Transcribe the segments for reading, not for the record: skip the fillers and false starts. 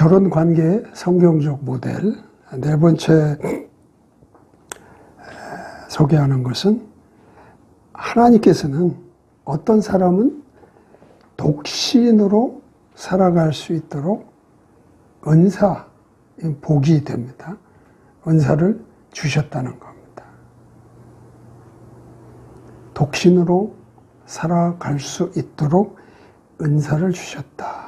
결혼 관계의 성경적 모델 네 번째 소개하는 것은 하나님께서는 어떤 사람은 독신으로 살아갈 수 있도록 은사, 복이 됩니다. 은사를 주셨다는 겁니다. 독신으로 살아갈 수 있도록 은사를 주셨다.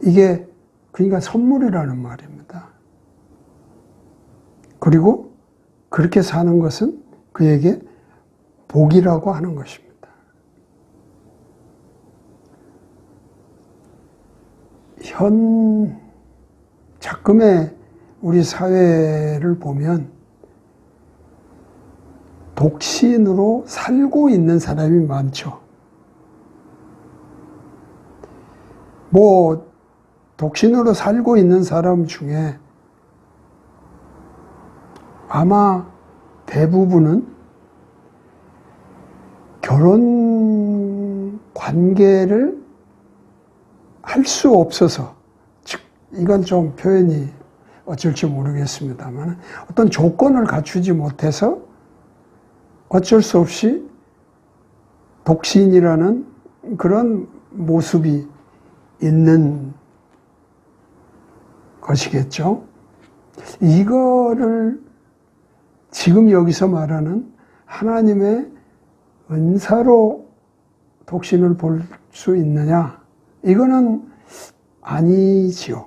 이게 그러니까 선물이라는 말입니다. 그리고 그렇게 사는 것은 그에게 복이라고 하는 것입니다. 현 작금의 우리 사회를 보면 독신으로 살고 있는 사람이 많죠. 독신으로 살고 있는 사람 중에 아마 대부분은 결혼 관계를 할 수 없어서, 즉, 이건 좀 표현이 어쩔지 모르겠습니다만, 어떤 조건을 갖추지 못해서 어쩔 수 없이 독신이라는 그런 모습이 있는 것이겠죠. 이거를 지금 여기서 말하는 하나님의 은사로 독신을 볼 수 있느냐? 이거는 아니지요.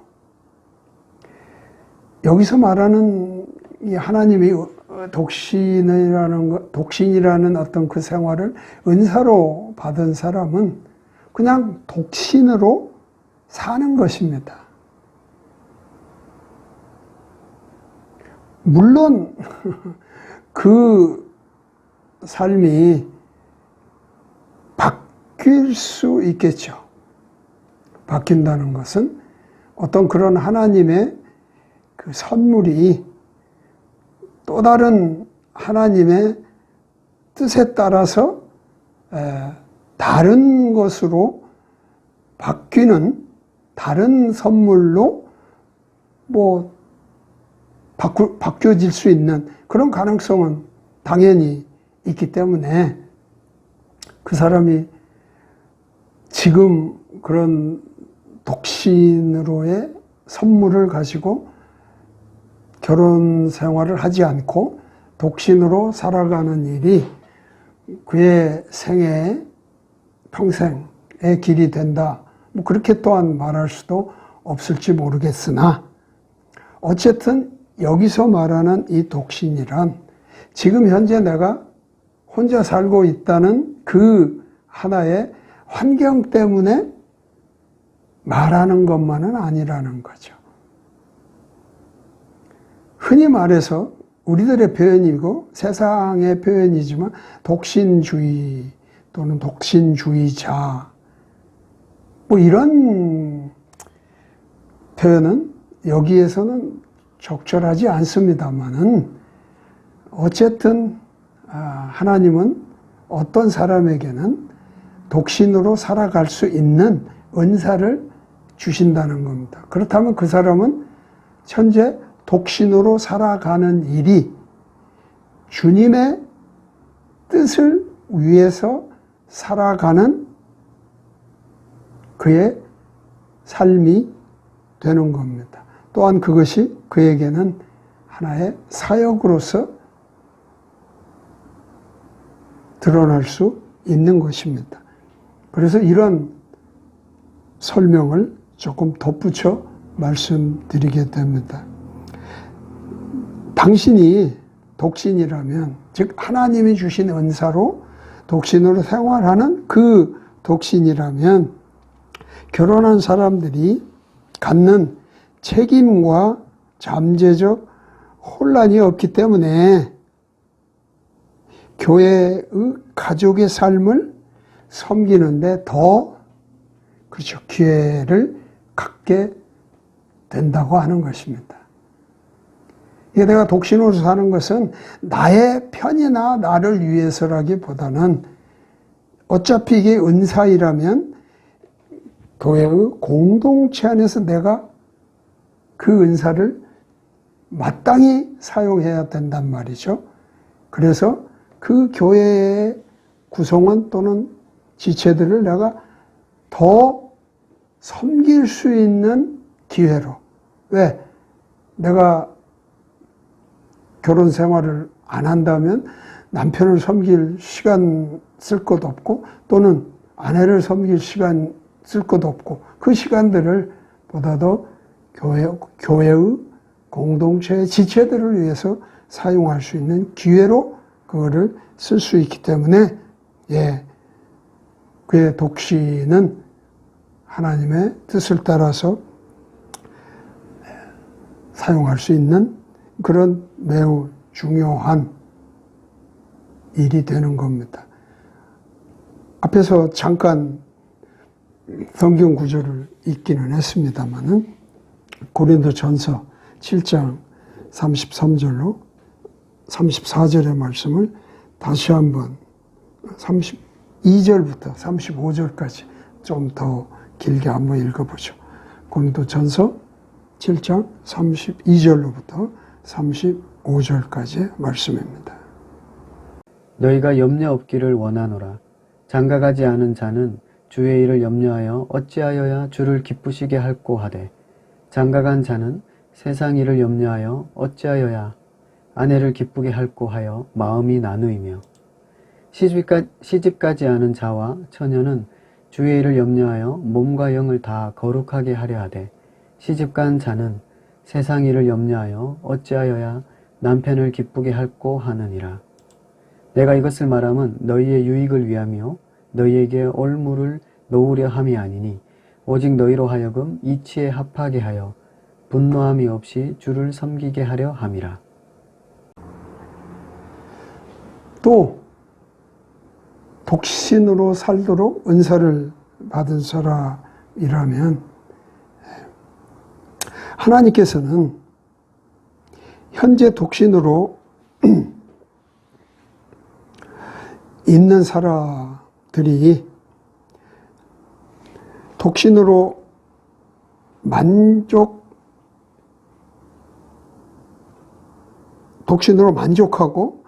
여기서 말하는 이 하나님이 독신이라는 어떤 그 생활을 은사로 받은 사람은 그냥 독신으로 사는 것입니다. 물론 그 삶이 바뀔 수 있겠죠. 바뀐다는 것은 어떤 그런 하나님의 그 선물이 또 다른 하나님의 뜻에 따라서 다른 것으로 바뀌는 다른 선물로 바뀌어질 수 있는 그런 가능성은 당연히 있기 때문에 그 사람이 지금 그런 독신으로의 선물을 가지고 결혼 생활을 하지 않고 독신으로 살아가는 일이 그의 생애, 평생의 길이 된다. 그렇게 또한 말할 수도 없을지 모르겠으나 어쨌든 여기서 말하는 이 독신이란 지금 현재 내가 혼자 살고 있다는 그 하나의 환경 때문에 말하는 것만은 아니라는 거죠. 흔히 말해서 우리들의 표현이고 세상의 표현이지만 독신주의 또는 독신주의자 이런 표현은 여기에서는 적절하지 않습니다만은 어쨌든 하나님은 어떤 사람에게는 독신으로 살아갈 수 있는 은사를 주신다는 겁니다. 그렇다면 그 사람은 현재 독신으로 살아가는 일이 주님의 뜻을 위해서 살아가는 그의 삶이 되는 겁니다. 또한 그것이 그에게는 하나의 사역으로서 드러날 수 있는 것입니다. 그래서 이런 설명을 조금 덧붙여 말씀드리게 됩니다. 당신이 독신이라면, 즉 하나님이 주신 은사로 독신으로 생활하는 그 독신이라면 결혼한 사람들이 갖는 책임과 잠재적 혼란이 없기 때문에 교회의 가족의 삶을 섬기는데 더 기회를 갖게 된다고 하는 것입니다. 이게 내가 독신으로 사는 것은 나의 편이나 나를 위해서라기보다는 어차피 이게 은사이라면 교회의 공동체 안에서 내가 그 은사를 마땅히 사용해야 된단 말이죠. 그래서 그 교회의 구성원 또는 지체들을 내가 더 섬길 수 있는 기회로. 왜? 내가 결혼 생활을 안 한다면 남편을 섬길 시간 쓸 것도 없고 또는 아내를 섬길 시간 쓸 것도 없고 그 시간들을 보다 더 교회의 공동체의 지체들을 위해서 사용할 수 있는 기회로 그거를 쓸 수 있기 때문에 그의 독신은 하나님의 뜻을 따라서 사용할 수 있는 그런 매우 중요한 일이 되는 겁니다. 앞에서 잠깐 성경 구절을 읽기는 했습니다마는 고린도전서 7장 33절로 34절의 말씀을 다시 한번 32절부터 35절까지 좀 더 길게 한번 읽어보죠. 고린도전서 7장 32절로부터 35절까지의 말씀입니다. 너희가 염려 없기를 원하노라. 장가가지 않은 자는 주의 일을 염려하여 어찌하여야 주를 기쁘시게 할꼬 하되 장가간 자는 세상 일을 염려하여 어찌하여야 아내를 기쁘게 할꼬 하여 마음이 나누이며 시집가지 않은 자와 처녀는 주의 일을 염려하여 몸과 영을 다 거룩하게 하려 하되 시집간 자는 세상 일을 염려하여 어찌하여야 남편을 기쁘게 할꼬 하느니라. 내가 이것을 말함은 너희의 유익을 위하며 너희에게 올무를 놓으려 함이 아니니 오직 너희로 하여금 이치에 합하게 하여 분노함이 없이 주를 섬기게 하려 함이라. 또 독신으로 살도록 은사를 받은 사람이라면 하나님께서는 현재 독신으로 있는 사람들이 독신으로 만족하고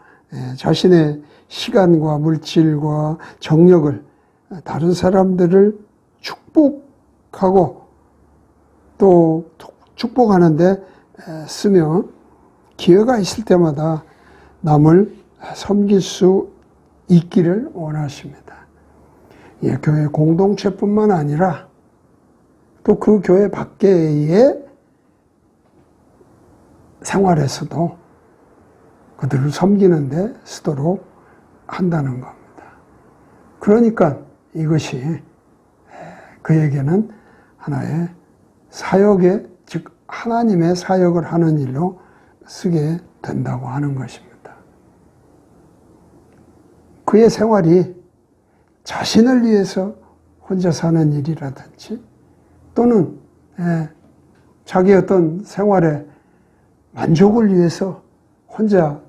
자신의 시간과 물질과 정력을 다른 사람들을 축복하고 또 축복하는데 쓰며 기회가 있을 때마다 남을 섬길 수 있기를 원하십니다. 교회 공동체뿐만 아니라 또 그 교회 밖의 생활에서도 그들을 섬기는 데 쓰도록 한다는 겁니다. 그러니까 이것이 그에게는 하나의 사역의, 즉 하나님의 사역을 하는 일로 쓰게 된다고 하는 것입니다. 그의 생활이 자신을 위해서 혼자 사는 일이라든지 또는 자기 어떤 생활의 만족을 위해서 혼자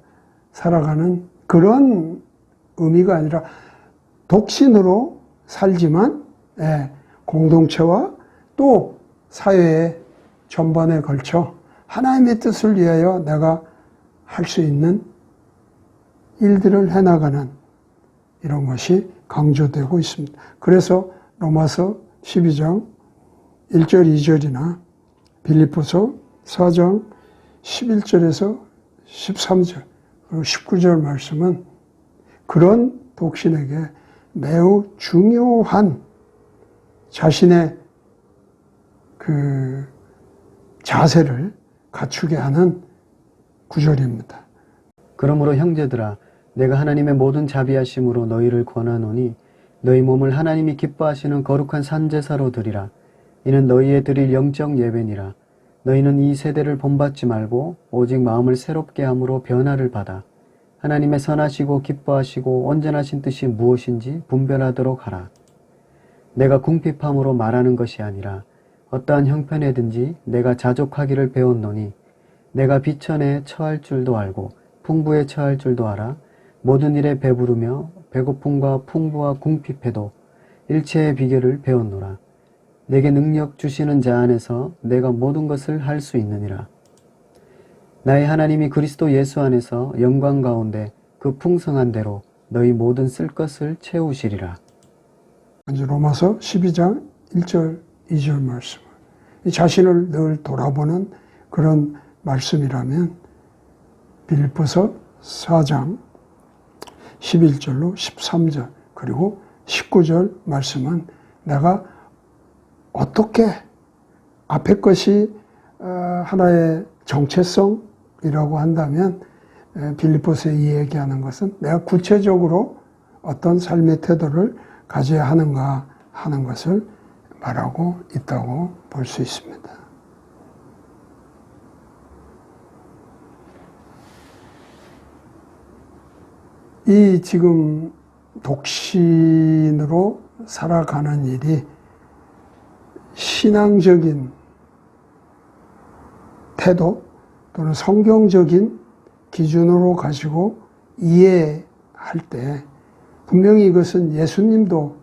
살아가는 그런 의미가 아니라 독신으로 살지만 공동체와 또 사회의 전반에 걸쳐 하나님의 뜻을 위하여 내가 할 수 있는 일들을 해나가는 이런 것이 강조되고 있습니다. 그래서 로마서 12장 1절 2절이나 빌립보서 4장 11절에서 13절 그리고 19절 말씀은 그런 독신에게 매우 중요한 자신의 그 자세를 갖추게 하는 구절입니다. 그러므로 형제들아 내가 하나님의 모든 자비하심으로 너희를 권하노니 너희 몸을 하나님이 기뻐하시는 거룩한 산제사로 드리라. 이는 너희의 드릴 영적 예배니라. 너희는 이 세대를 본받지 말고 오직 마음을 새롭게 함으로 변화를 받아 하나님의 선하시고 기뻐하시고 온전하신 뜻이 무엇인지 분별하도록 하라. 내가 궁핍함으로 말하는 것이 아니라 어떠한 형편에든지 내가 자족하기를 배웠노니 내가 비천에 처할 줄도 알고 풍부에 처할 줄도 알아 모든 일에 배부르며 배고픔과 풍부와 궁핍해도 일체의 비결을 배웠노라. 내게 능력 주시는 자 안에서 내가 모든 것을 할 수 있느니라. 나의 하나님이 그리스도 예수 안에서 영광 가운데 그 풍성한 대로 너희 모든 쓸 것을 채우시리라. 먼저 로마서 12장 1절 2절 말씀. 자신을 늘 돌아보는 그런 말씀이라면 빌립보서 4장 11절로 13절 그리고 19절 말씀은 내가 어떻게 앞에 것이 하나의 정체성이라고 한다면 빌립보서에 이야기하는 것은 내가 구체적으로 어떤 삶의 태도를 가져야 하는가 하는 것을 말하고 있다고 볼 수 있습니다. 이 지금 독신으로 살아가는 일이 신앙적인 태도 또는 성경적인 기준으로 가지고 이해할 때 분명히 이것은 예수님도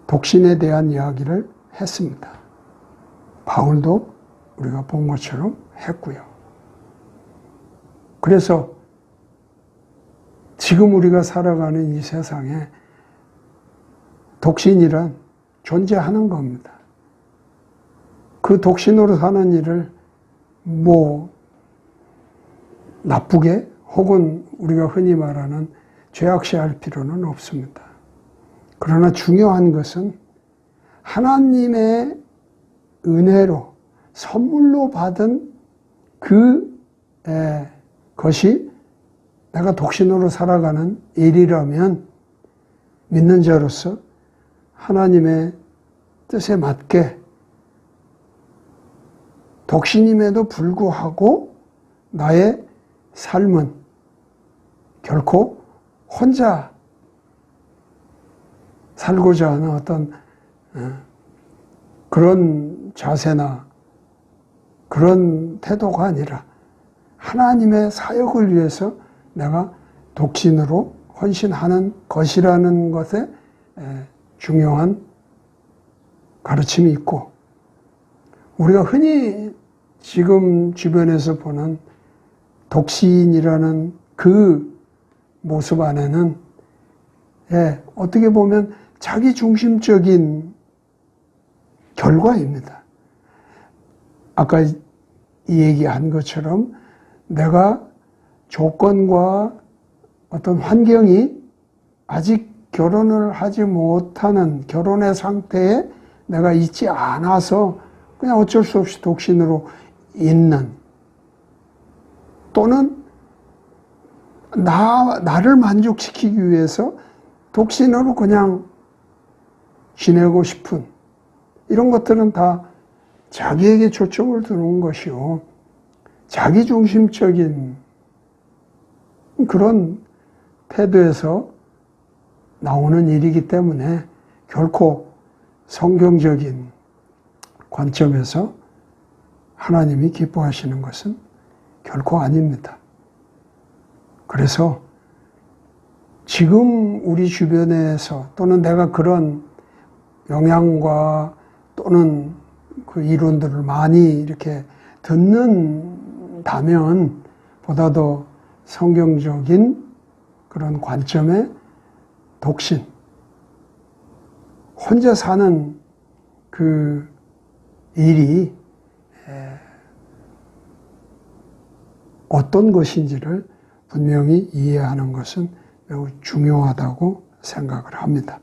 독신에 대한 이야기를 했습니다. 바울도 우리가 본 것처럼 했고요. 그래서 지금 우리가 살아가는 이 세상에 독신이란 존재하는 겁니다. 그 독신으로 사는 일을 나쁘게 혹은 우리가 흔히 말하는 죄악시할 필요는 없습니다. 그러나 중요한 것은 하나님의 은혜로 선물로 받은 것이 내가 독신으로 살아가는 일이라면 믿는 자로서 하나님의 뜻에 맞게 독신임에도 불구하고 나의 삶은 결코 혼자 살고자 하는 어떤 그런 자세나 그런 태도가 아니라 하나님의 사역을 위해서 내가 독신으로 헌신하는 것이라는 것에 중요한 가르침이 있고, 우리가 흔히 지금 주변에서 보는 독신이라는 그 모습 안에는 어떻게 보면 자기중심적인 결과입니다. 아까 이 얘기한 것처럼 내가 조건과 어떤 환경이 아직 결혼을 하지 못하는 결혼의 상태에 내가 있지 않아서 그냥 어쩔 수 없이 독신으로 있는, 또는 나를 만족시키기 위해서 독신으로 그냥 지내고 싶은 이런 것들은 다 자기에게 초점을 두는 것이요, 자기중심적인 그런 태도에서 나오는 일이기 때문에 결코 성경적인 관점에서 하나님이 기뻐하시는 것은 결코 아닙니다. 그래서 지금 우리 주변에서 또는 내가 그런 영향과 또는 그 이론들을 많이 이렇게 듣는다면 보다 더 성경적인 그런 관점의 독신, 혼자 사는 그 일이 어떤 것인지를 분명히 이해하는 것은 매우 중요하다고 생각을 합니다.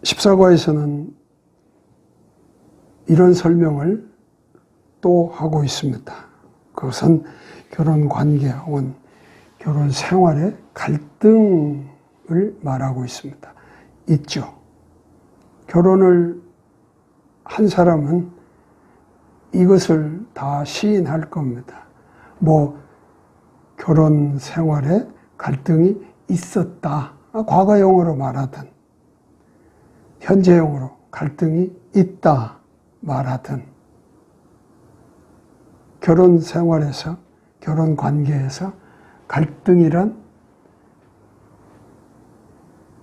십사과에서는 이런 설명을 또 하고 있습니다. 그것은 결혼 관계 혹은 결혼 생활의 갈등을 말하고 있죠. 결혼을 한 사람은 이것을 다 시인할 겁니다. 결혼 생활에 갈등이 있었다, 과거형으로 말하든 현재형으로 갈등이 있다 말하든, 결혼 생활에서, 결혼 관계에서 갈등이란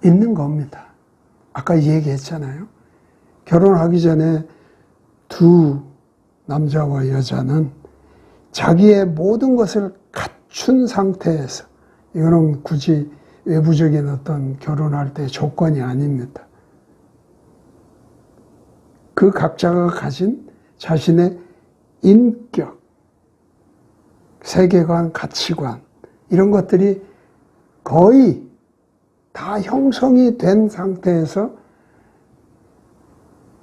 있는 겁니다. 아까 얘기했잖아요. 결혼하기 전에 두 남자와 여자는 자기의 모든 것을 갖춘 상태에서, 이거는 굳이 외부적인 어떤 결혼할 때 조건이 아닙니다. 그 각자가 가진 자신의 인격, 세계관, 가치관, 이런 것들이 거의 다 형성이 된 상태에서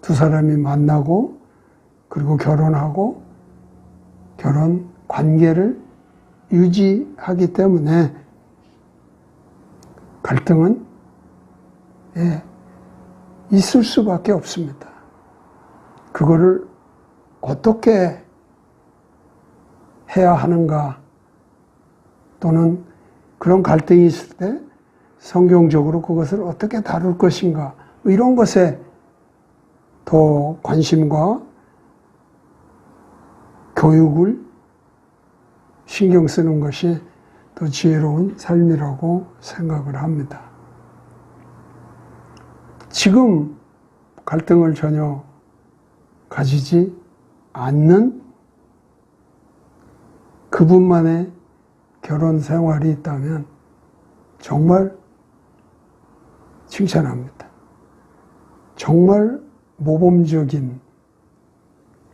두 사람이 만나고 그리고 결혼하고 결혼 관계를 유지하기 때문에 갈등은 있을 수밖에 없습니다. 그거를 어떻게 해야 하는가, 또는 그런 갈등이 있을 때 성경적으로 그것을 어떻게 다룰 것인가, 이런 것에 더 관심과 교육을 신경 쓰는 것이 더 지혜로운 삶이라고 생각을 합니다. 지금 갈등을 전혀 가지지 않는 그분만의 결혼 생활이 있다면 정말 칭찬합니다. 정말 모범적인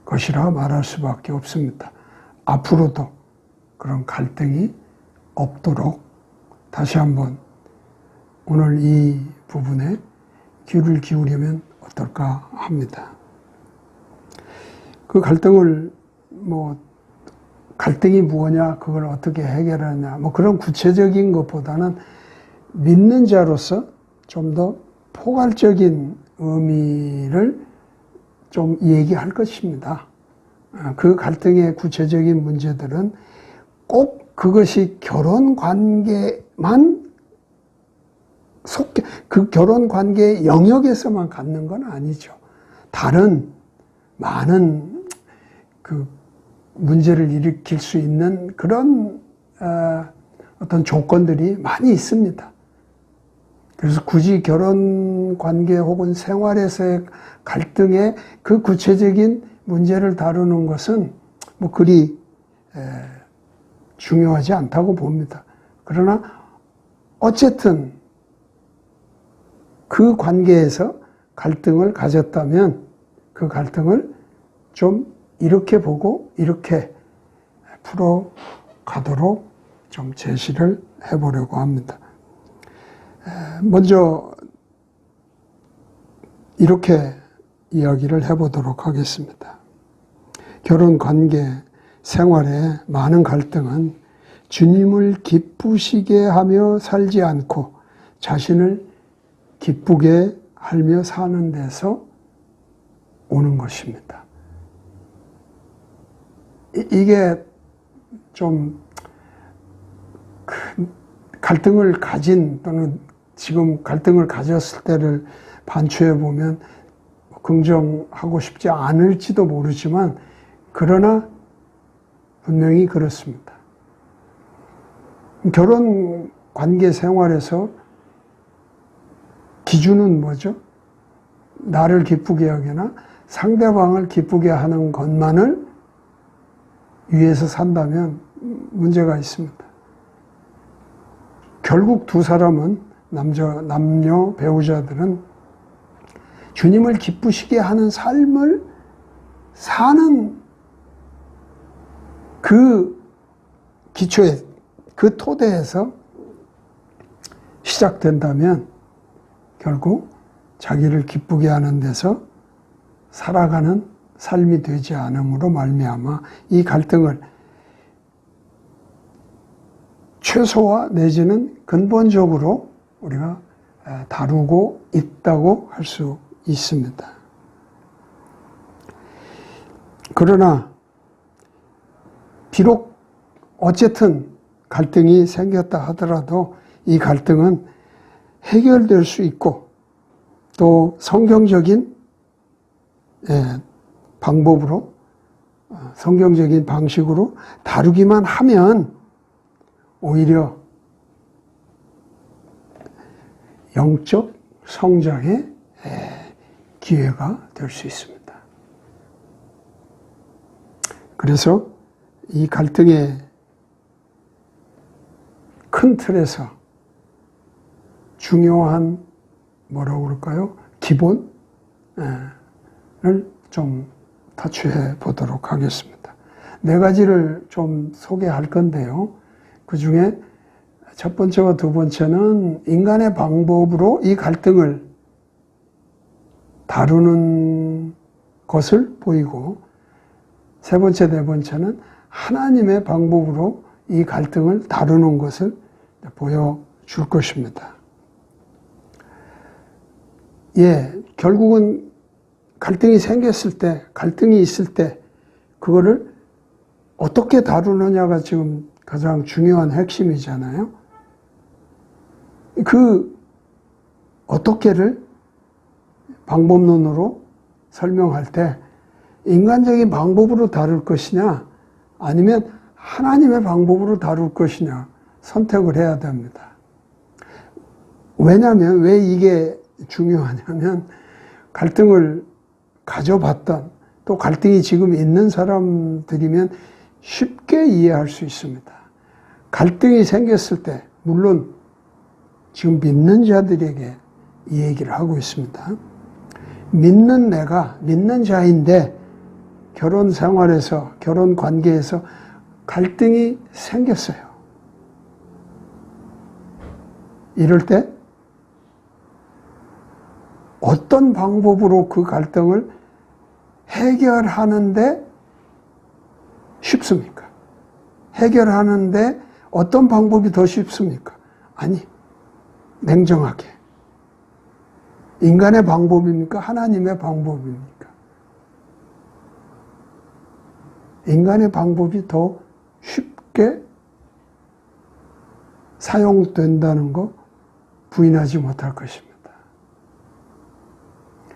것이라 말할 수밖에 없습니다. 앞으로도 그런 갈등이 없도록 다시 한번 오늘 이 부분에 귀를 기울이면 어떨까 합니다. 그 갈등을 갈등이 뭐냐, 그걸 어떻게 해결하냐, 그런 구체적인 것보다는 믿는 자로서 좀 더 포괄적인 의미를 좀 얘기할 것입니다. 그 갈등의 구체적인 문제들은 꼭 그것이 결혼 관계만 그 결혼 관계의 영역에서만 갖는 건 아니죠. 다른 많은 그 문제를 일으킬 수 있는 그런 어떤 조건들이 많이 있습니다. 그래서 굳이 결혼 관계 혹은 생활에서의 갈등의 그 구체적인 문제를 다루는 것은 그리 중요하지 않다고 봅니다. 그러나 어쨌든 그 관계에서 갈등을 가졌다면 그 갈등을 좀 이렇게 보고 이렇게 풀어가도록 좀 제시를 해보려고 합니다. 먼저 이렇게 이야기를 해보도록 하겠습니다. 결혼 관계 생활의 많은 갈등은 주님을 기쁘시게 하며 살지 않고 자신을 기쁘게 하며 사는 데서 오는 것입니다. 이게 좀 갈등을 가진, 또는 지금 갈등을 가졌을 때를 반추해 보면 긍정하고 싶지 않을지도 모르지만, 그러나 분명히 그렇습니다. 결혼 관계 생활에서 기준은 뭐죠? 나를 기쁘게 하거나 상대방을 기쁘게 하는 것만을 위해서 산다면 문제가 있습니다. 결국 두 사람은, 남녀 배우자들은 주님을 기쁘시게 하는 삶을 사는 그 기초에, 그 토대에서 시작된다면 결국 자기를 기쁘게 하는 데서 살아가는 삶이 되지 않음으로 말미암아 이 갈등을 최소화 내지는 근본적으로 우리가 다루고 있다고 할 수 있습니다. 그러나 비록 어쨌든 갈등이 생겼다 하더라도 이 갈등은 해결될 수 있고, 또 성경적인 방법으로, 성경적인 방식으로 다루기만 하면 오히려 영적 성장에 기회가 될 수 있습니다. 그래서 이 갈등의 큰 틀에서 중요한 뭐라고 그럴까요? 기본을 좀 터치해 보도록 하겠습니다. 4가지를 좀 소개할 건데요. 그 중에 첫 번째와 두 번째는 인간의 방법으로 이 갈등을 다루는 것을 보이고, 세 번째, 네 번째는 하나님의 방법으로 이 갈등을 다루는 것을 보여줄 것입니다. 결국은 갈등이 생겼을 때, 갈등이 있을 때, 그거를 어떻게 다루느냐가 지금 가장 중요한 핵심이잖아요. 그 어떻게를 방법론으로 설명할 때 인간적인 방법으로 다룰 것이냐 아니면 하나님의 방법으로 다룰 것이냐 선택을 해야 됩니다. 왜냐하면 왜 이게 중요하냐면 갈등을 가져봤던 또 갈등이 지금 있는 사람들이면 쉽게 이해할 수 있습니다. 갈등이 생겼을 때 물론 지금 믿는 자들에게 이 얘기를 하고 있습니다. 믿는 내가 믿는 자인데 결혼 생활에서 결혼 관계에서 갈등이 생겼어요. 이럴 때 어떤 방법으로 그 갈등을 해결하는데 쉽습니까? 해결하는데 어떤 방법이 더 쉽습니까? 아니, 냉정하게. 인간의 방법입니까? 하나님의 방법입니까? 인간의 방법이 더 쉽게 사용된다는 거 부인하지 못할 것입니다.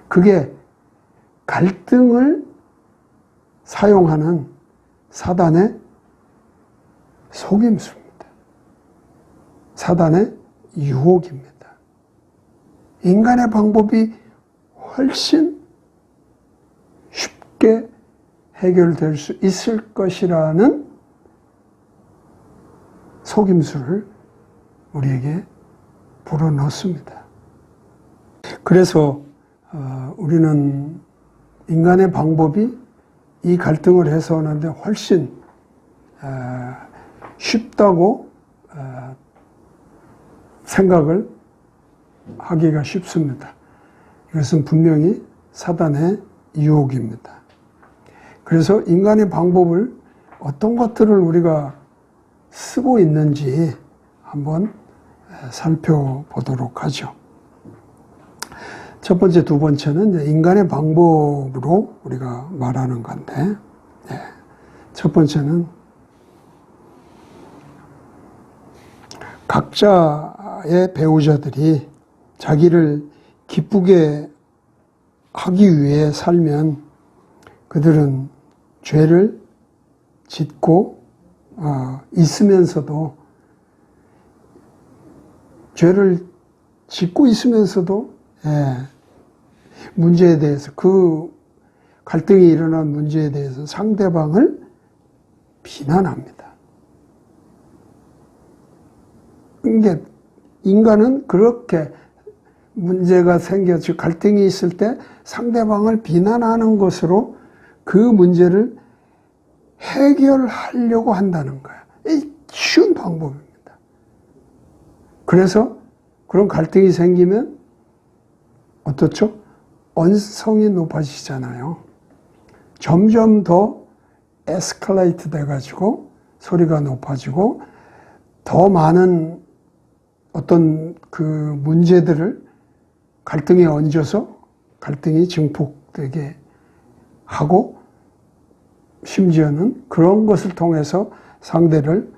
그게 갈등을 사용하는 사단의 속임수입니다. 사단의 유혹입니다. 인간의 방법이 훨씬 쉽게 해결될 수 있을 것이라는 속임수를 우리에게 불어넣습니다. 그래서 우리는 인간의 방법이 이 갈등을 해소하는데 훨씬 쉽다고 생각을 하기가 쉽습니다. 이것은 분명히 사단의 유혹입니다. 그래서 인간의 방법을 어떤 것들을 우리가 쓰고 있는지 한번 살펴보도록 하죠. 첫 번째, 두 번째는 인간의 방법으로 우리가 말하는 건데, 첫 번째는 각자의 배우자들이 자기를 기쁘게 하기 위해 살면 그들은 죄를 짓고 있으면서도 죄를 짓고 있으면서도 문제에 대해서 그 갈등이 일어난 문제에 대해서 상대방을 비난합니다. 이게 인간은 그렇게 문제가 생겨서 갈등이 있을 때 상대방을 비난하는 것으로 그 문제를 해결하려고 한다는 거야. 이 쉬운 방법입니다. 그래서 그런 갈등이 생기면 어떻죠? 언성이 높아지잖아요. 점점 더 에스컬레이트 돼가지고 소리가 높아지고 더 많은 어떤 그 문제들을 갈등에 얹어서 갈등이 증폭되게 하고 심지어는 그런 것을 통해서 상대를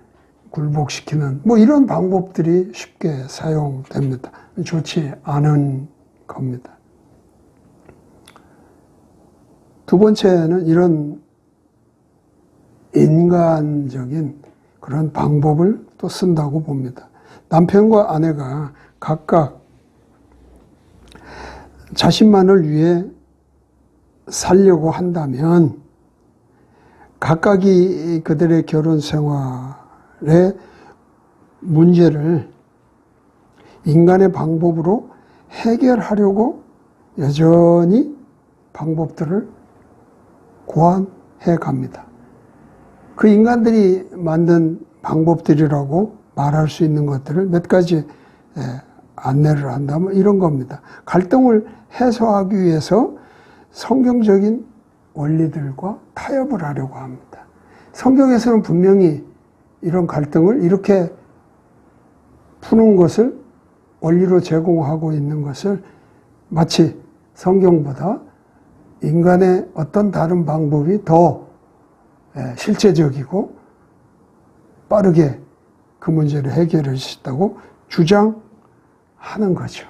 굴복시키는 이런 방법들이 쉽게 사용됩니다. 좋지 않은 겁니다. 두 번째는 이런 인간적인 그런 방법을 또 쓴다고 봅니다. 남편과 아내가 각각 자신만을 위해 살려고 한다면 각각이 그들의 결혼 생활의 문제를 인간의 방법으로 해결하려고 여전히 방법들을 고안해 갑니다. 그 인간들이 만든 방법들이라고 말할 수 있는 것들을 몇 가지 안내를 한다면 이런 겁니다. 갈등을 해소하기 위해서 성경적인 원리들과 타협을 하려고 합니다. 성경에서는 분명히 이런 갈등을 이렇게 푸는 것을 원리로 제공하고 있는 것을 마치 성경보다 인간의 어떤 다른 방법이 더 실제적이고 빠르게 그 문제를 해결할 수 있다고 주장하는 거죠.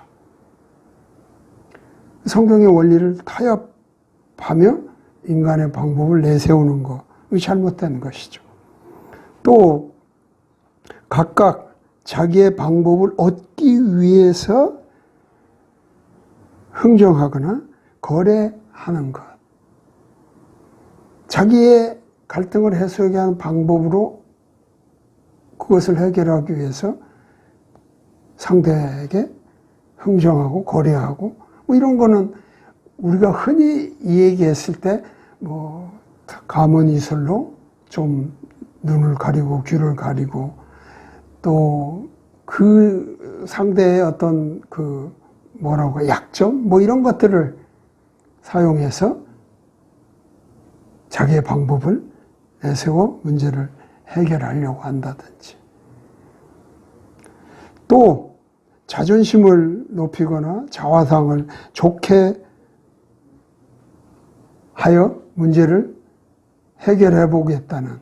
성경의 원리를 타협하며 인간의 방법을 내세우는 것이 잘못된 것이죠. 또 각각 자기의 방법을 얻기 위해서 흥정하거나 거래하는 것. 자기의 갈등을 해소하게 하는 방법으로 그것을 해결하기 위해서 상대에게 흥정하고 거래하고 뭐 이런 거는 우리가 흔히 얘기했을 때 뭐 가문이설로 좀 눈을 가리고 귀를 가리고 또 그 상대의 어떤 그 뭐라고 약점 뭐 이런 것들을 사용해서 자기의 방법을 내세워 문제를 해결하려고 한다든지 또 자존심을 높이거나 자화상을 좋게 하여 문제를 해결해 보겠다는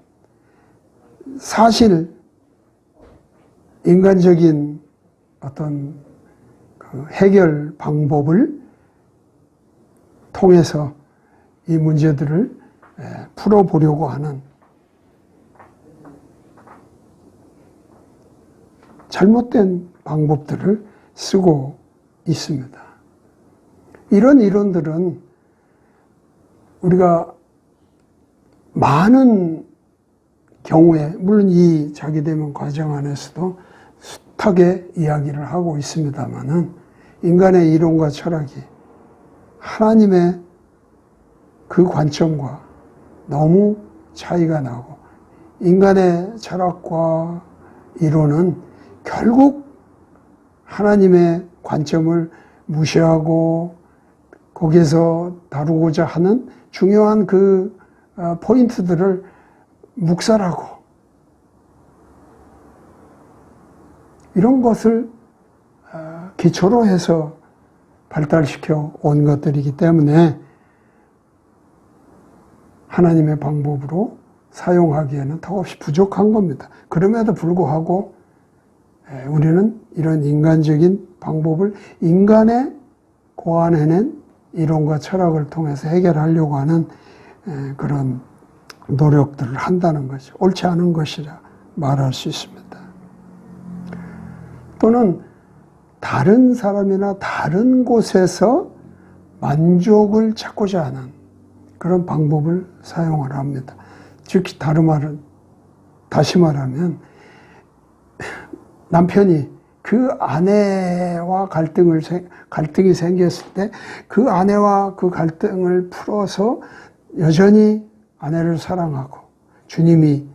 사실 인간적인 어떤 그 해결 방법을 통해서 이 문제들을 풀어보려고 하는 잘못된 방법들을 쓰고 있습니다. 이런 이론들은 우리가 많은 경우에 물론 이 자기대면 과정 안에서도 숱하게 이야기를 하고 있습니다만은 인간의 이론과 철학이 하나님의 그 관점과 너무 차이가 나고 인간의 철학과 이론은 결국 하나님의 관점을 무시하고 거기에서 다루고자 하는 중요한 그 포인트들을 묵살하고 이런 것을 기초로 해서 발달시켜 온 것들이기 때문에 하나님의 방법으로 사용하기에는 턱없이 부족한 겁니다. 그럼에도 불구하고 우리는 이런 인간적인 방법을 인간의 고안해낸 이론과 철학을 통해서 해결하려고 하는 그런 노력들을 한다는 것이 옳지 않은 것이라 말할 수 있습니다. 또는 다른 사람이나 다른 곳에서 만족을 찾고자 하는 그런 방법을 사용을 합니다. 즉 다시 말하면 남편이 그 아내와 갈등이 생겼을 때 그 아내와 그 갈등을 풀어서 여전히 아내를 사랑하고 주님이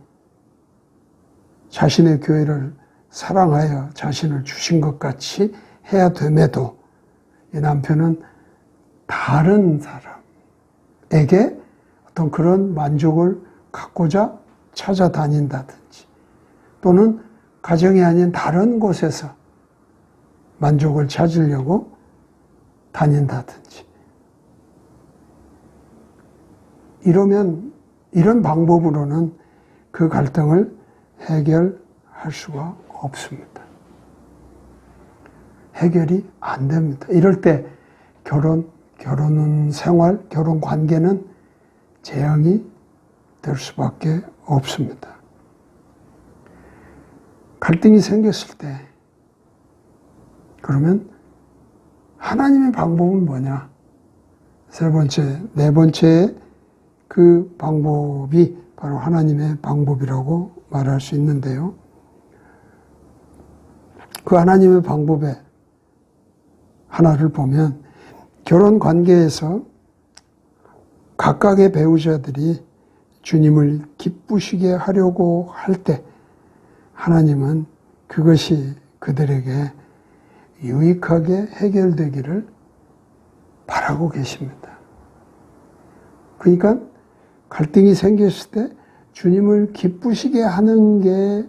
자신의 교회를 사랑하여 자신을 주신 것 같이 해야 됨에도 이 남편은 다른 사람에게 어떤 그런 만족을 갖고자 찾아다닌다든지 또는 가정이 아닌 다른 곳에서 만족을 찾으려고 다닌다든지 이런 방법으로는 그 갈등을 해결할 수가 없습니다. 해결이 안 됩니다. 이럴 때 결혼 생활, 결혼 관계는 재앙이 될 수밖에 없습니다. 갈등이 생겼을 때 그러면 하나님의 방법은 뭐냐? 세 번째, 네 번째 그 방법이 바로 하나님의 방법이라고 말할 수 있는데요. 그 하나님의 방법의 하나를 보면 결혼 관계에서 각각의 배우자들이 주님을 기쁘시게 하려고 할 때 하나님은 그것이 그들에게 유익하게 해결되기를 바라고 계십니다. 그러니까 갈등이 생겼을 때 주님을 기쁘시게 하는 게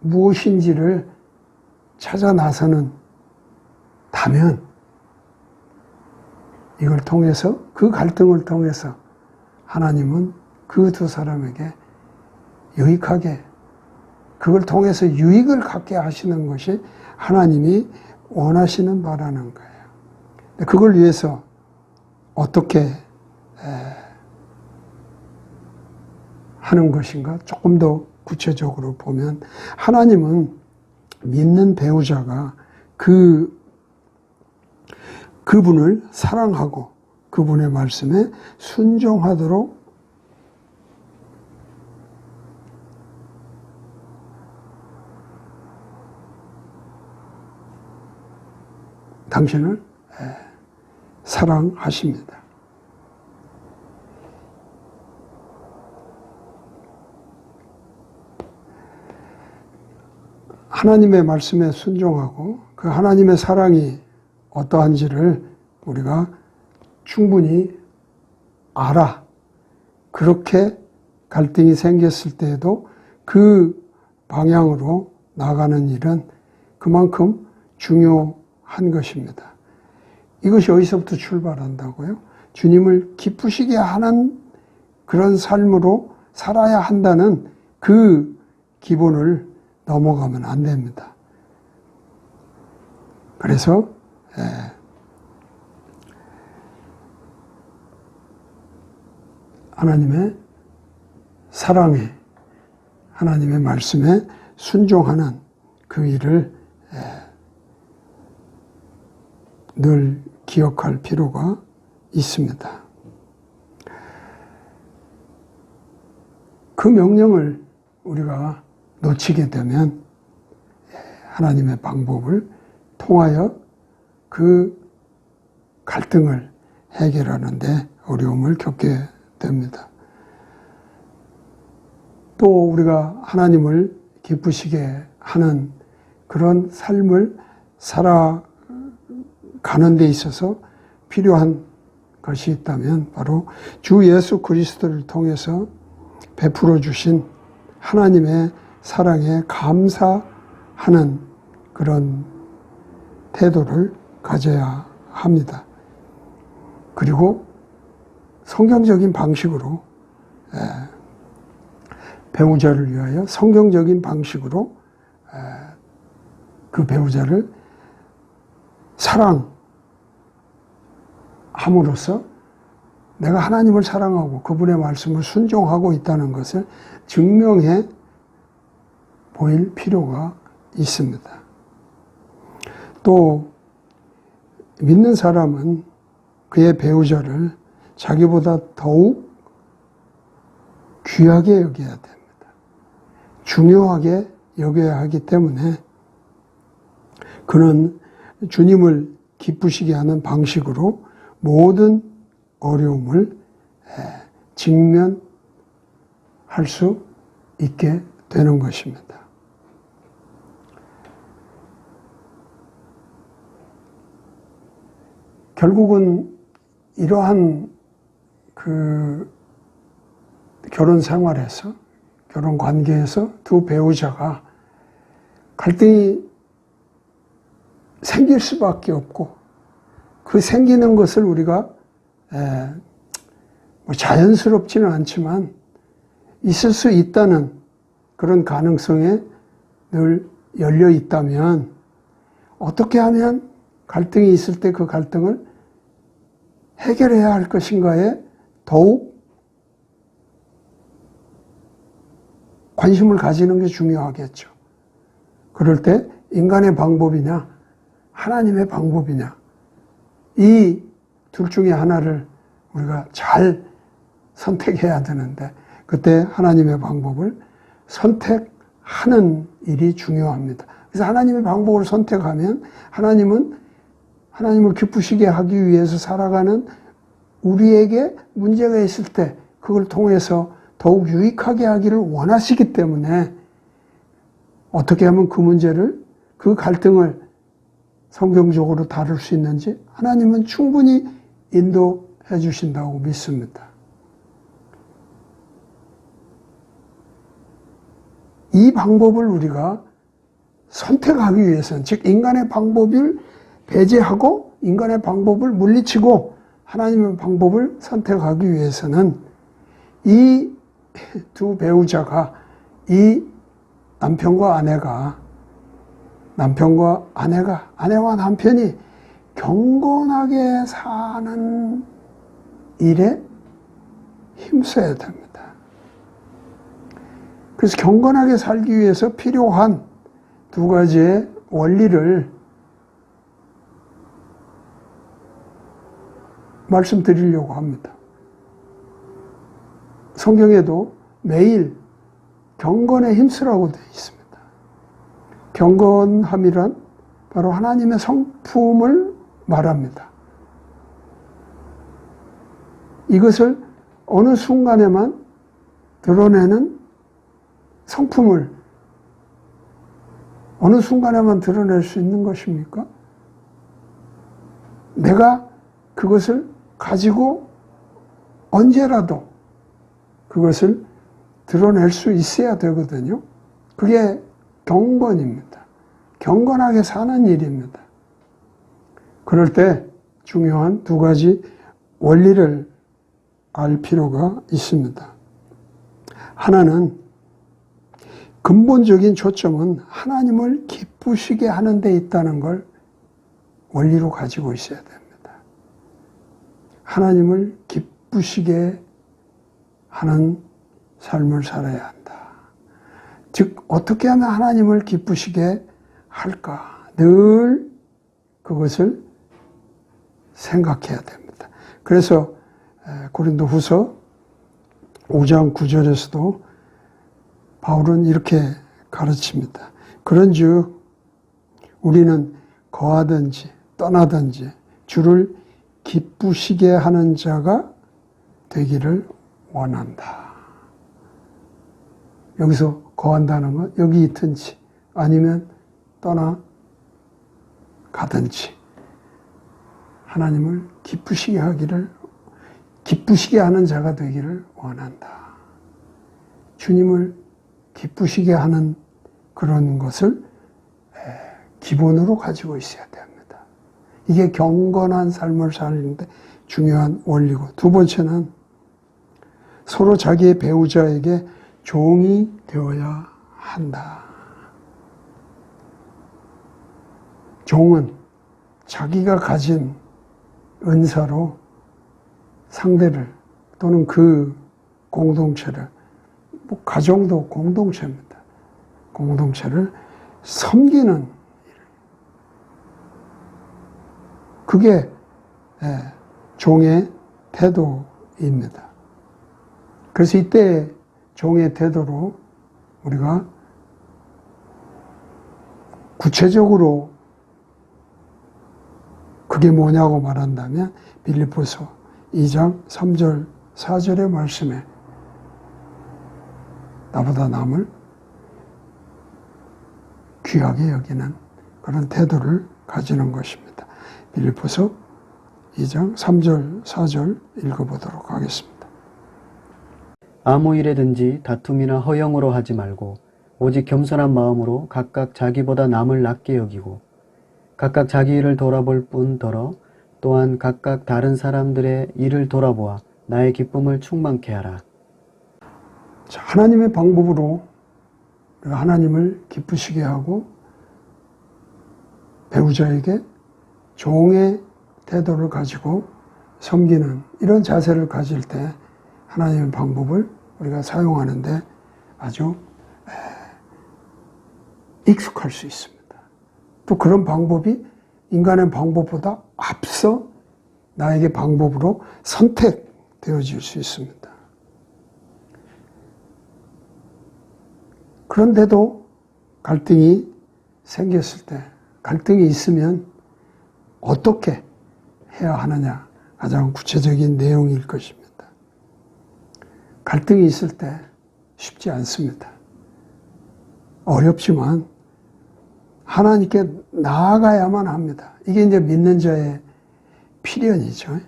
무엇인지를 찾아 나서는 다면 이걸 통해서 그 갈등을 통해서 하나님은 그 두 사람에게 유익하게 그걸 통해서 유익을 갖게 하시는 것이 하나님이 원하시는 바라는 거예요. 그걸 위해서 어떻게 하는 것인가? 조금 더 구체적으로 보면 하나님은 믿는 배우자가 그분을 사랑하고 그분의 말씀에 순종하도록 당신을 사랑하십니다. 하나님의 말씀에 순종하고 그 하나님의 사랑이 어떠한지를 우리가 충분히 알아. 그렇게 갈등이 생겼을 때에도 그 방향으로 나가는 일은 그만큼 중요한 것입니다. 이것이 어디서부터 출발한다고요? 주님을 기쁘시게 하는 그런 삶으로 살아야 한다는 그 기본을 넘어가면 안 됩니다. 그래서 하나님의 사랑에 하나님의 말씀에 순종하는 그 일을 늘 기억할 필요가 있습니다. 그 명령을 우리가 놓치게 되면 하나님의 방법을 통하여 그 갈등을 해결하는 데 어려움을 겪게 됩니다. 또 우리가 하나님을 기쁘시게 하는 그런 삶을 살아가는 데 있어서 필요한 것이 있다면 바로 주 예수 그리스도를 통해서 베풀어 주신 하나님의 사랑에 감사하는 그런 태도를 가져야 합니다. 그리고 성경적인 방식으로 배우자를 위하여 성경적인 방식으로 그 배우자를 사랑함으로써 내가 하나님을 사랑하고 그분의 말씀을 순종하고 있다는 것을 증명해 보일 필요가 있습니다. 또 믿는 사람은 그의 배우자를 자기보다 더욱 귀하게 여겨야 됩니다. 중요하게 여겨야 하기 때문에 그는 주님을 기쁘시게 하는 방식으로 모든 어려움을 직면할 수 있게 되는 것입니다. 결국은 이러한 그 결혼 생활에서, 결혼 관계에서 두 배우자가 갈등이 생길 수밖에 없고, 그 생기는 것을 우리가 뭐 자연스럽지는 않지만 있을 수 있다는 그런 가능성에 늘 열려 있다면 어떻게 하면 갈등이 있을 때 그 갈등을 해결해야 할 것인가에 더욱 관심을 가지는 게 중요하겠죠. 그럴 때 인간의 방법이냐 하나님의 방법이냐 이 둘 중에 하나를 우리가 잘 선택해야 되는데 그때 하나님의 방법을 선택하는 일이 중요합니다. 그래서 하나님의 방법을 선택하면 하나님은 하나님을 기쁘시게 하기 위해서 살아가는 우리에게 문제가 있을 때 그걸 통해서 더욱 유익하게 하기를 원하시기 때문에 어떻게 하면 그 문제를, 그 갈등을 성경적으로 다룰 수 있는지 하나님은 충분히 인도해 주신다고 믿습니다. 이 방법을 우리가 선택하기 위해서는, 즉 인간의 방법을 배제하고 인간의 방법을 물리치고 하나님의 방법을 선택하기 위해서는 이 두 배우자가, 이 남편과 아내가, 아내와 남편이 경건하게 사는 일에 힘써야 됩니다. 그래서 경건하게 살기 위해서 필요한 두 가지의 원리를 말씀드리려고 합니다. 성경에도 매일 경건에 힘쓰라고 되어 있습니다. 경건함이란 바로 하나님의 성품을 말합니다. 이것을 어느 순간에만 드러내는 성품을 어느 순간에만 드러낼 수 있는 것입니까? 내가 그것을 가지고 언제라도 그것을 드러낼 수 있어야 되거든요. 그게 경건입니다. 경건하게 사는 일입니다. 그럴 때 중요한 두 가지 원리를 알 필요가 있습니다. 하나는 근본적인 초점은 하나님을 기쁘시게 하는 데 있다는 걸 원리로 가지고 있어야 됩니다. 하나님을 기쁘시게 하는 삶을 살아야 한다. 즉 어떻게 하면 하나님을 기쁘시게 할까? 늘 그것을 생각해야 됩니다. 그래서 고린도후서 5장 9절에서도 바울은 이렇게 가르칩니다. 그런즉 우리는 거하든지 떠나든지 주를 기쁘시게 하는 자가 되기를 원한다. 여기서 거한다는 건 여기 있든지 아니면 떠나 가든지 하나님을 기쁘시게 하는 자가 되기를 원한다. 주님을 기쁘시게 하는 그런 것을 기본으로 가지고 있어야 됩니다. 이게 경건한 삶을 사는데 중요한 원리고, 두 번째는 서로 자기의 배우자에게 종이 되어야 한다. 종은 자기가 가진 은사로 상대를 또는 그 공동체를, 뭐 가정도 공동체입니다. 공동체를 섬기는 일. 그게 종의 태도입니다. 그래서 이때 종의 태도로 우리가 구체적으로 그게 뭐냐고 말한다면 빌립보서 2장 3절 4절의 말씀에 나보다 남을 귀하게 여기는 그런 태도를 가지는 것입니다. 빌립보서 2장 3절 4절 읽어보도록 하겠습니다. 아무 일에든지 다툼이나 허영으로 하지 말고 오직 겸손한 마음으로 각각 자기보다 남을 낮게 여기고 각각 자기 일을 돌아볼 뿐더러 또한 각각 다른 사람들의 일을 돌아보아 나의 기쁨을 충만케 하라. 자, 하나님의 방법으로 하나님을 기쁘시게 하고 배우자에게 종의 태도를 가지고 섬기는 이런 자세를 가질 때 하나님의 방법을 우리가 사용하는데 아주 익숙할 수 있습니다. 또 그런 방법이 인간의 방법보다 앞서 나에게 방법으로 선택되어질 수 있습니다. 그런데도 갈등이 생겼을 때, 갈등이 있으면 어떻게 해야 하느냐, 가장 구체적인 내용일 것입니다. 갈등이 있을 때 쉽지 않습니다. 어렵지만 하나님께 나아가야만 합니다. 이게 이제 믿는 자의 필연이죠.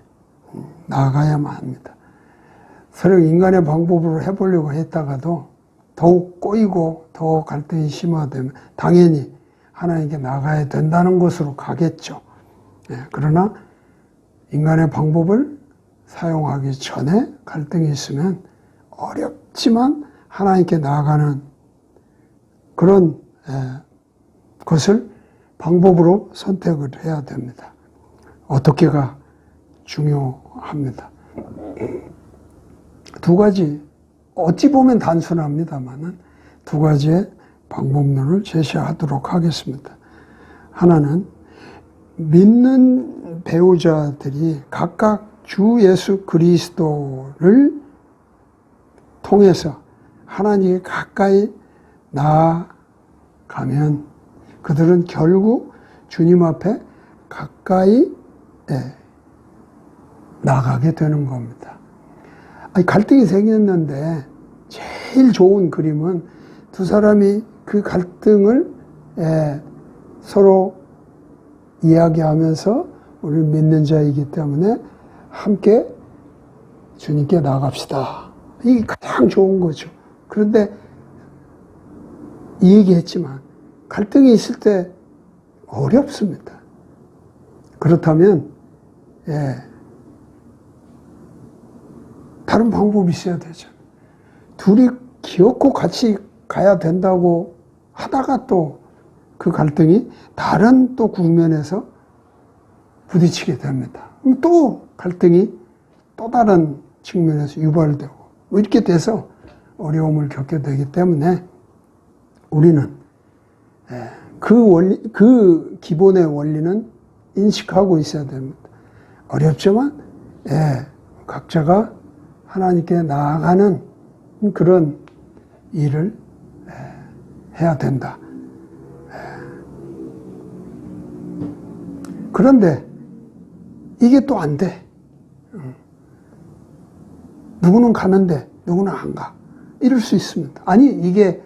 나아가야만 합니다. 서로 인간의 방법으로 해보려고 했다가도 더욱 꼬이고 더 갈등이 심화되면 당연히 하나님께 나가야 된다는 것으로 가겠죠. 그러나 인간의 방법을 사용하기 전에 갈등이 있으면 어렵지만 하나님께 나아가는 그런 것을 방법으로 선택을 해야 됩니다. 어떻게가 중요합니다. 두 가지, 어찌 보면 단순합니다만은 두 가지의 방법론을 제시하도록 하겠습니다. 하나는 믿는 배우자들이 각각 주 예수 그리스도를 통해서 하나님께 가까이 나아가면 그들은 결국 주님 앞에 가까이 나가게 되는 겁니다. 아니, 갈등이 생겼는데 제일 좋은 그림은 두 사람이 그 갈등을 서로 이야기하면서 우리 믿는 자이기 때문에 함께 주님께 나갑시다. 이게 가장 좋은 거죠. 그런데 이 얘기했지만 갈등이 있을 때 어렵습니다. 그렇다면 다른 방법이 있어야 되죠. 둘이 기어코 같이 가야 된다고 하다가 또 그 갈등이 다른 또 국면에서 부딪히게 됩니다. 또 갈등이 또 다른 측면에서 유발되고 이렇게 돼서 어려움을 겪게 되기 때문에 우리는 그 원리, 그 기본의 원리는 인식하고 있어야 됩니다. 어렵지만 각자가 하나님께 나아가는 그런 일을 해야 된다. 그런데 이게 또 안 돼. 누구는 가는데 누구는 안 가. 이럴 수 있습니다. 아니, 이게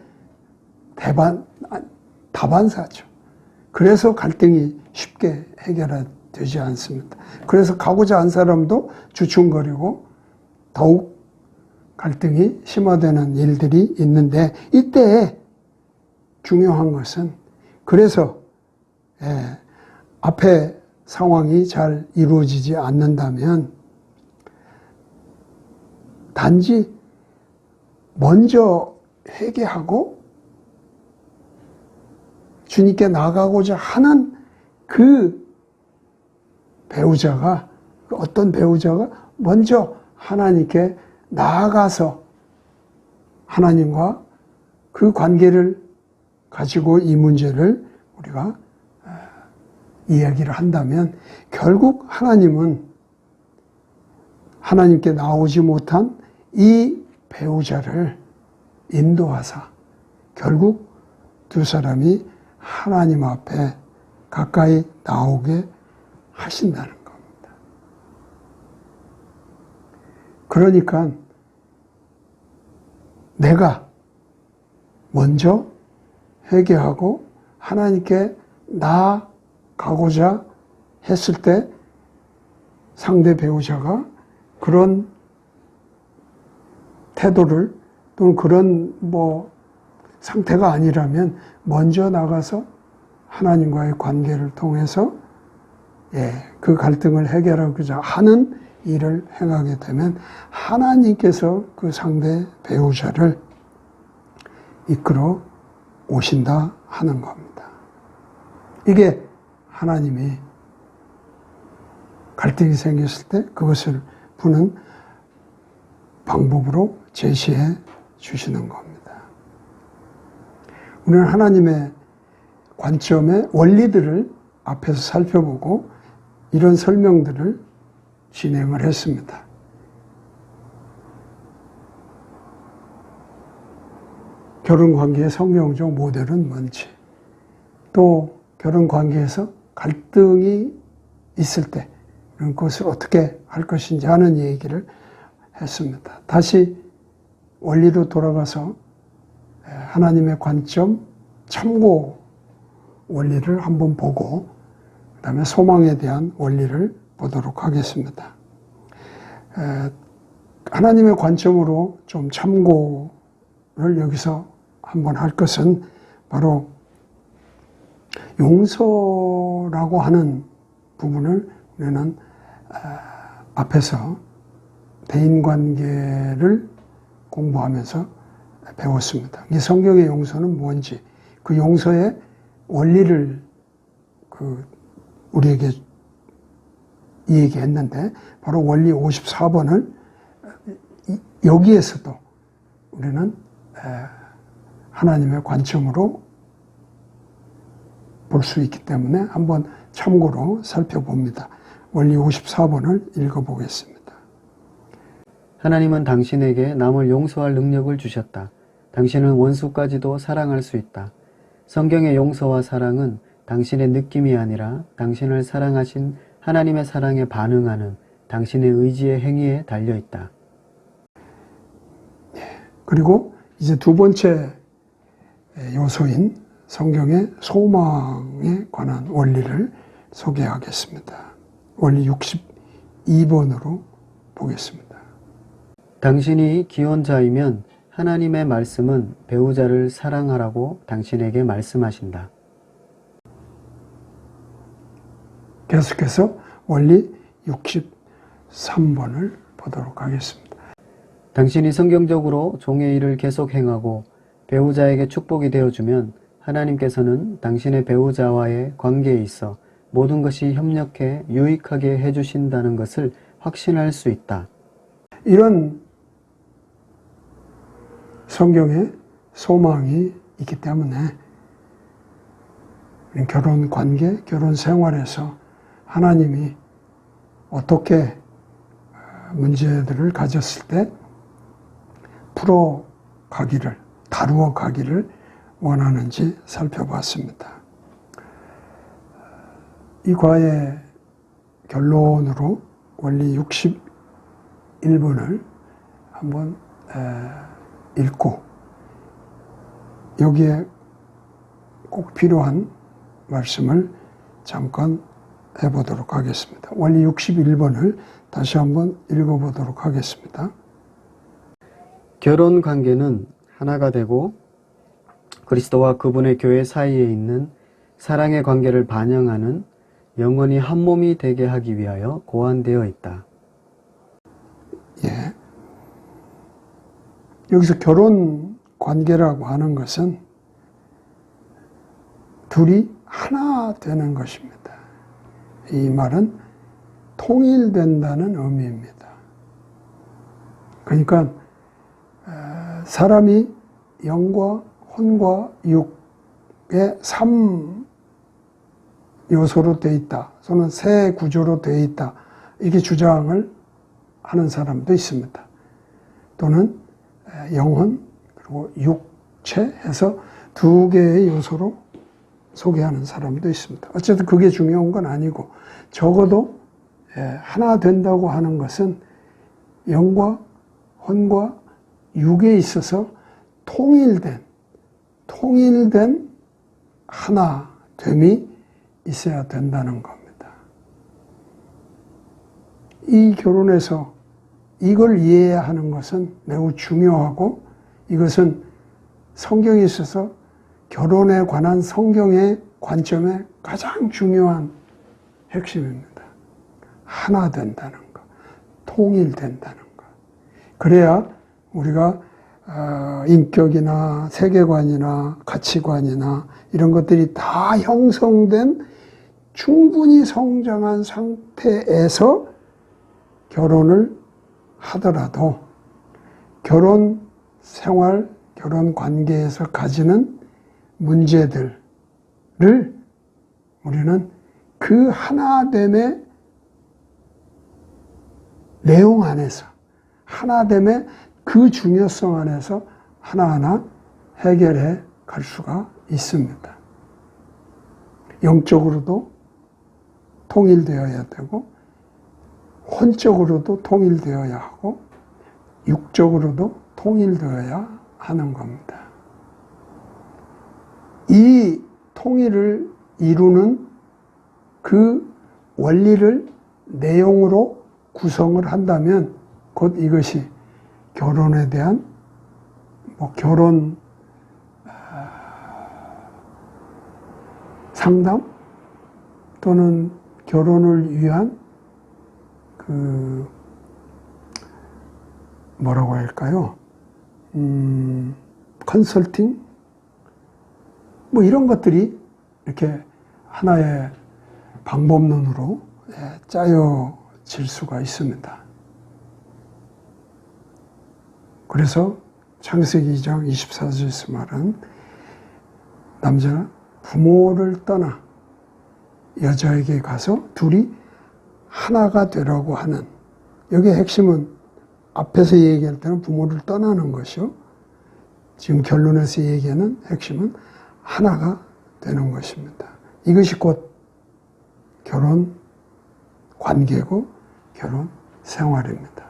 다반사죠. 그래서 갈등이 쉽게 해결되지 않습니다. 그래서 가고자 한 사람도 주춤거리고 더욱 갈등이 심화되는 일들이 있는데, 이때 중요한 것은, 그래서 앞에 상황이 잘 이루어지지 않는다면 단지 먼저 회개하고 주님께 나가고자 하는 그 배우자가, 어떤 배우자가 먼저 하나님께 나아가서 하나님과 그 관계를 가지고 이 문제를 우리가 이야기를 한다면 결국 하나님은 하나님께 나오지 못한 이 배우자를 인도하사 결국 두 사람이 하나님 앞에 가까이 나오게 하신다는 겁니다. 그러니까 내가 먼저 회개하고 하나님께 나아가고자 했을 때 상대 배우자가 그런 태도를 또는 그런 상태가 아니라면 먼저 나가서 하나님과의 관계를 통해서 그 갈등을 해결하고자 하는 일을 행하게 되면 하나님께서 그 상대 배우자를 이끌어 오신다 하는 겁니다. 이게 하나님이 갈등이 생겼을 때 그것을 푸는 방법으로 제시해 주시는 겁니다. 우리는 하나님의 관점의 원리들을 앞에서 살펴보고 이런 설명들을 진행을 했습니다. 결혼관계의 성경적 모델은 뭔지, 또 결혼관계에서 갈등이 있을 때 이런 것을 어떻게 할 것인지 하는 얘기를 했습니다. 다시 원리로 돌아가서 하나님의 관점, 참고 원리를 한번 보고 그 다음에 소망에 대한 원리를 보도록 하겠습니다. 하나님의 관점으로 좀 참고를 여기서 한번 할 것은 바로 용서라고 하는 부분을 우리는 앞에서 대인관계를 공부하면서 배웠습니다. 이 성경의 용서는 뭔지, 그 용서의 원리를 우리에게 얘기했는데, 바로 원리 54번을 여기에서도 우리는 하나님의 관점으로 볼 수 있기 때문에 한번 참고로 살펴봅니다. 원리 54번을 읽어보겠습니다. 하나님은 당신에게 남을 용서할 능력을 주셨다. 당신은 원수까지도 사랑할 수 있다. 성경의 용서와 사랑은 당신의 느낌이 아니라 당신을 사랑하신 하나님의 사랑에 반응하는 당신의 의지의 행위에 달려있다. 그리고 이제 두 번째 요소인 성경의 소망에 관한 원리를 소개하겠습니다. 원리 62번으로 보겠습니다. 당신이 기혼자이면 하나님의 말씀은 배우자를 사랑하라고 당신에게 말씀하신다. 계속해서 원리 63번을 보도록 하겠습니다. 당신이 성경적으로 종의 일을 계속 행하고 배우자에게 축복이 되어주면 하나님께서는 당신의 배우자와의 관계에 있어 모든 것이 협력해 유익하게 해주신다는 것을 확신할 수 있다. 이런 성경에 소망이 있기 때문에 결혼 관계, 결혼 생활에서 하나님이 어떻게 문제들을 가졌을 때 풀어가기를, 다루어 가기를 원하는지 살펴봤습니다. 이 과의 결론으로 원리 61번을 한번 읽고 여기에 꼭 필요한 말씀을 잠깐 해보도록 하겠습니다. 원리 61번을 다시 한번 읽어보도록 하겠습니다. 결혼 관계는 하나가 되고 그리스도와 그분의 교회 사이에 있는 사랑의 관계를 반영하는 영원히 한 몸이 되게 하기 위하여 고안되어 있다. 예. 여기서 결혼 관계라고 하는 것은 둘이 하나 되는 것입니다. 이 말은 통일된다는 의미입니다. 그러니까 사람이 영과 혼과 육의 3요소로 되어 있다. 또는 세 구조로 되어 있다. 이렇게 주장을 하는 사람도 있습니다. 또는 영혼 그리고 육체 해서 두 개의 요소로 소개하는 사람도 있습니다. 어쨌든 그게 중요한 건 아니고 적어도 하나 된다고 하는 것은 영과 혼과 육에 있어서 통일된 하나됨이 있어야 된다는 겁니다. 이 결혼에서 이걸 이해해야 하는 것은 매우 중요하고 이것은 성경에 있어서 결혼에 관한 성경의 관점의 가장 중요한 핵심입니다. 하나 된다는 것, 통일된다는 것. 그래야 우리가 인격이나 세계관이나 가치관이나 이런 것들이 다 형성된 충분히 성장한 상태에서 결혼을 하더라도 결혼 생활, 결혼 관계에서 가지는 문제들을 우리는 그 하나됨의 내용 안에서 하나됨의 그 중요성 안에서 하나하나 해결해 갈 수가 있습니다. 영적으로도 통일되어야 되고 혼적으로도 통일되어야 하고 육적으로도 통일되어야 하는 겁니다. 이 통일을 이루는 그 원리를 내용으로 구성을 한다면 곧 이것이 결혼에 대한 결혼 상담 또는 결혼을 위한 뭐라고 할까요? 컨설팅? 이런 것들이 이렇게 하나의 방법론으로 짜여질 수가 있습니다. 그래서 창세기 2장 24절에서 말은 남자가 부모를 떠나 여자에게 가서 둘이 하나가 되라고 하는, 여기의 핵심은 앞에서 얘기할 때는 부모를 떠나는 것이요, 지금 결론에서 얘기하는 핵심은 하나가 되는 것입니다. 이것이 곧 결혼 관계고 결혼 생활입니다.